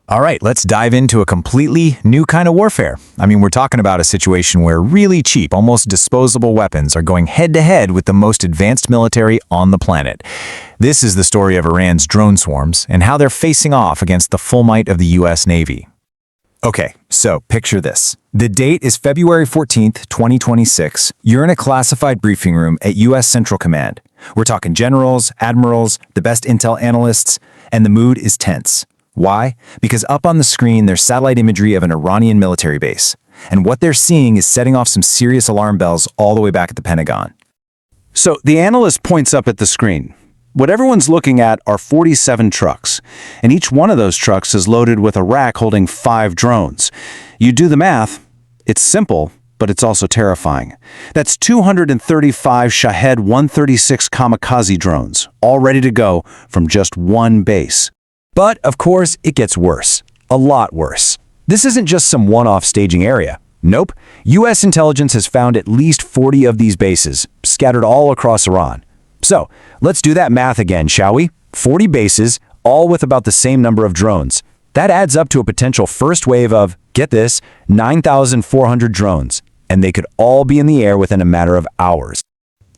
All right, let's dive into a completely new kind of warfare. We're talking about a situation where really cheap, almost disposable weapons are going head-to-head with the most advanced military on the planet. This is the story of Iran's drone swarms and how they're facing off against the full might of the U.S. Navy. Okay, so picture this. The date is February 14th, 2026. You're in a classified briefing room at U.S. Central Command. We're talking generals, admirals, the best intel analysts, and the mood is tense. Why? Because up on the screen, there's satellite imagery of an Iranian military base. And what they're seeing is setting off some serious alarm bells all the way back at the Pentagon. So the analyst points up at the screen. What everyone's looking at are 47 trucks, and each one of those trucks is loaded with a rack holding 5 drones. You do the math, it's simple, but it's also terrifying. That's 235 Shahed 136 kamikaze drones, all ready to go from just one base. But, of course, it gets worse. A lot worse. This isn't just some one-off staging area. Nope. U.S. intelligence has found at least 40 of these bases, scattered all across Iran. So, let's do that math again, shall we? 40 bases, all with about the same number of drones. That adds up to a potential first wave of, get this, 9,400 drones. And they could all be in the air within a matter of hours.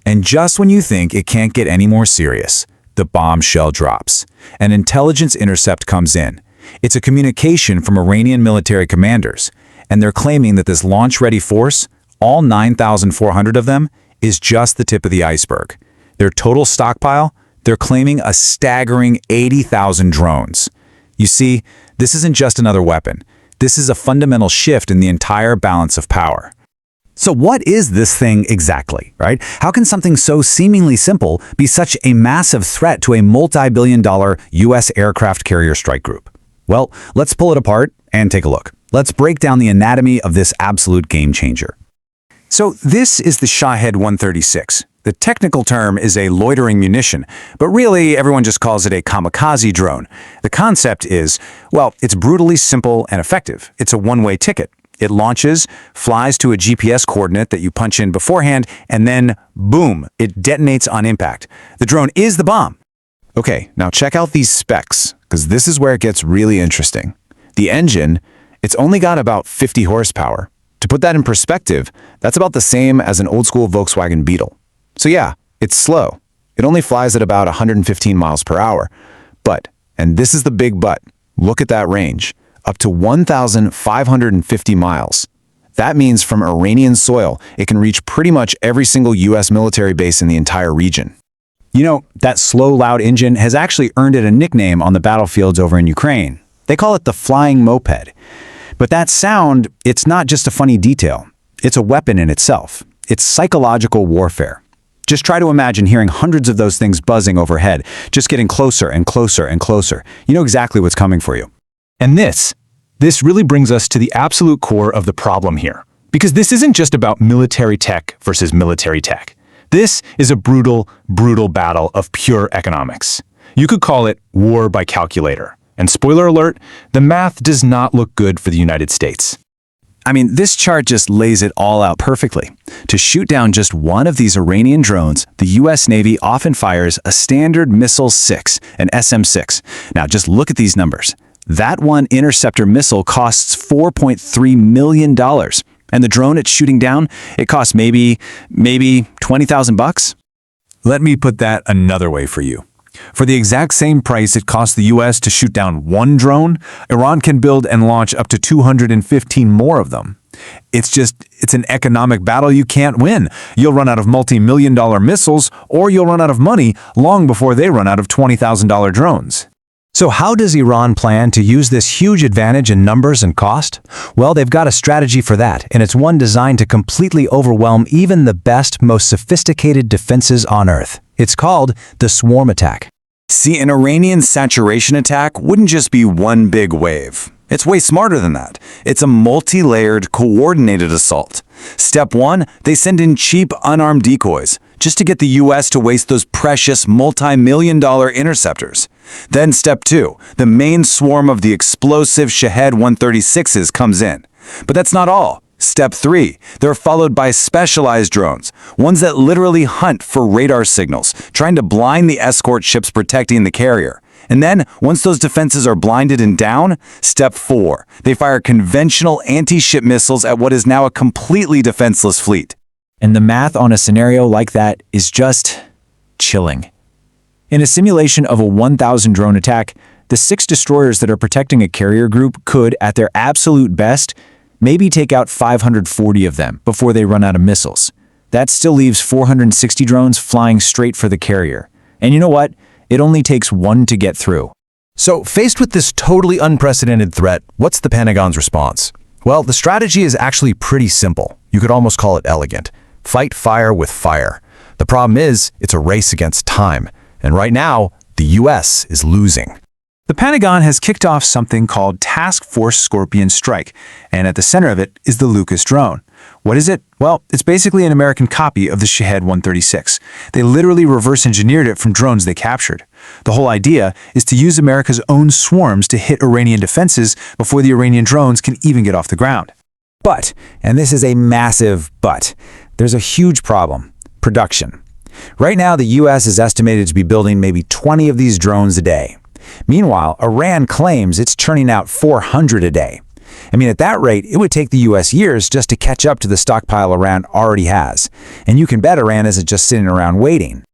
And just when you think it can't get any more serious, the bombshell drops. An intelligence intercept comes in. It's a communication from Iranian military commanders, and they're claiming that this launch-ready force, all 9,400 of them, is just the tip of the iceberg. Their total stockpile, they're claiming a staggering 80,000 drones. You see, this isn't just another weapon. This is a fundamental shift in the entire balance of power. So what is this thing exactly, right? How can something so seemingly simple be such a massive threat to a multi-billion-dollar U.S. aircraft carrier strike group? Well, let's pull it apart and take a look. Let's break down the anatomy of this absolute game changer. So this is the Shahed 136. The technical term is a loitering munition, but really everyone just calls it a kamikaze drone. The concept is, well, it's brutally simple and effective. It's a one-way ticket. It launches, flies to a GPS coordinate that you punch in beforehand, and then, boom, it detonates on impact. The drone is the bomb. Okay, now check out these specs, because this is where it gets really interesting. The engine, it's only got about 50 horsepower. To put that in perspective, that's about the same as an old-school Volkswagen Beetle. So yeah, it's slow. It only flies at about 115 miles per hour. But, and this is the big but, look at that range. Up to 1,550 miles. That means from Iranian soil, it can reach pretty much every single U.S. military base in the entire region. You know, that slow, loud engine has actually earned it a nickname on the battlefields over in Ukraine. They call it the flying moped. But that sound, it's not just a funny detail. It's a weapon in itself. It's psychological warfare. Just try to imagine hearing hundreds of those things buzzing overhead, just getting closer and closer and closer. You know exactly what's coming for you. And this really brings us to the absolute core of the problem here. Because this isn't just about military tech versus military tech. This is a brutal, brutal battle of pure economics. You could call it war by calculator. And spoiler alert, the math does not look good for the United States. This chart just lays it all out perfectly. To shoot down just one of these Iranian drones, the U.S. Navy often fires a standard Missile 6, an SM-6. Now just look at these numbers. That one interceptor missile costs $4.3 million. And the drone it's shooting down, it costs maybe $20,000. Let me put that another way for you. For the exact same price it costs the U.S. to shoot down one drone, Iran can build and launch up to 215 more of them. It's an economic battle you can't win. You'll run out of multi-million-dollar missiles, or you'll run out of money long before they run out of $20,000 drones. So how does Iran plan to use this huge advantage in numbers and cost? Well, they've got a strategy for that, and it's one designed to completely overwhelm even the best, most sophisticated defenses on Earth. It's called the swarm attack. See, an Iranian saturation attack wouldn't just be one big wave. It's way smarter than that. It's a multi-layered, coordinated assault. Step 1, they send in cheap, unarmed decoys, just to get the U.S. to waste those precious multi-million-dollar interceptors. Then Step 2, the main swarm of the explosive Shahed 136s comes in. But that's not all. Step 3, they're followed by specialized drones, ones that literally hunt for radar signals, trying to blind the escort ships protecting the carrier. And then, once those defenses are blinded and down, step 4, they fire conventional anti-ship missiles at what is now a completely defenseless fleet. And the math on a scenario like that is just chilling. In a simulation of a 1,000 drone attack, the 6 destroyers that are protecting a carrier group could, at their absolute best, maybe take out 540 of them before they run out of missiles. That still leaves 460 drones flying straight for the carrier. And you know what? It only takes one to get through. So, faced with this totally unprecedented threat, what's the Pentagon's response? Well, the strategy is actually pretty simple. You could almost call it elegant. Fight fire with fire. The problem is, it's a race against time. And right now, the US is losing. The Pentagon has kicked off something called Task Force Scorpion Strike, and at the center of it is the Lucas drone. What is it? Well, it's basically an American copy of the Shahed 136. They literally reverse engineered it from drones they captured. The whole idea is to use America's own swarms to hit Iranian defenses before the Iranian drones can even get off the ground. But, and this is a massive but, there's a huge problem: production. Right now, the US is estimated to be building maybe 20 of these drones a day. Meanwhile, Iran claims it's churning out 400 a day. I mean, at that rate, it would take the US years just to catch up to the stockpile Iran already has. And you can bet Iran isn't just sitting around waiting.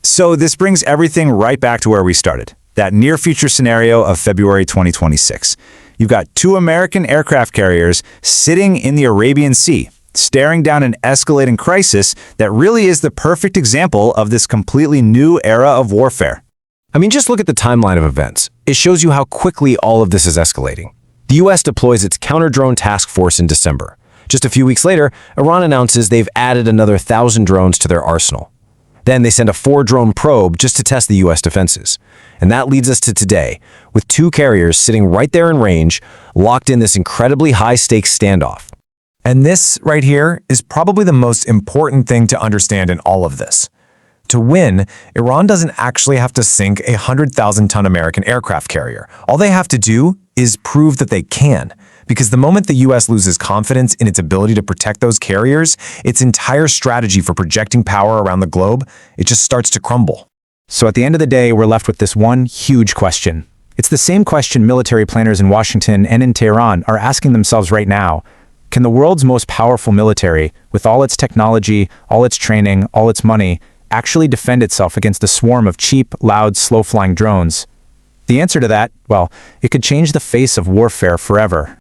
So this brings everything right back to where we started, that near-future scenario of February 2026. You've got 2 American aircraft carriers sitting in the Arabian Sea, staring down an escalating crisis that really is the perfect example of this completely new era of warfare. I mean, just look at the timeline of events. It shows you how quickly all of this is escalating. The US deploys its counter-drone task force in December. Just a few weeks later, Iran announces they've added another 1,000 drones to their arsenal. Then they send a 4-drone probe just to test the US defenses. And that leads us to today, with 2 carriers sitting right there in range, locked in this incredibly high-stakes standoff. And this right here is probably the most important thing to understand in all of this. To win, Iran doesn't actually have to sink a 100,000-ton American aircraft carrier. All they have to do is prove that they can. Because the moment the US loses confidence in its ability to protect those carriers, its entire strategy for projecting power around the globe, it just starts to crumble. So at the end of the day, we're left with this one huge question. It's the same question military planners in Washington and in Tehran are asking themselves right now. Can the world's most powerful military, with all its technology, all its training, all its money, actually defend itself against a swarm of cheap, loud, slow-flying drones? The answer to that, well, it could change the face of warfare forever.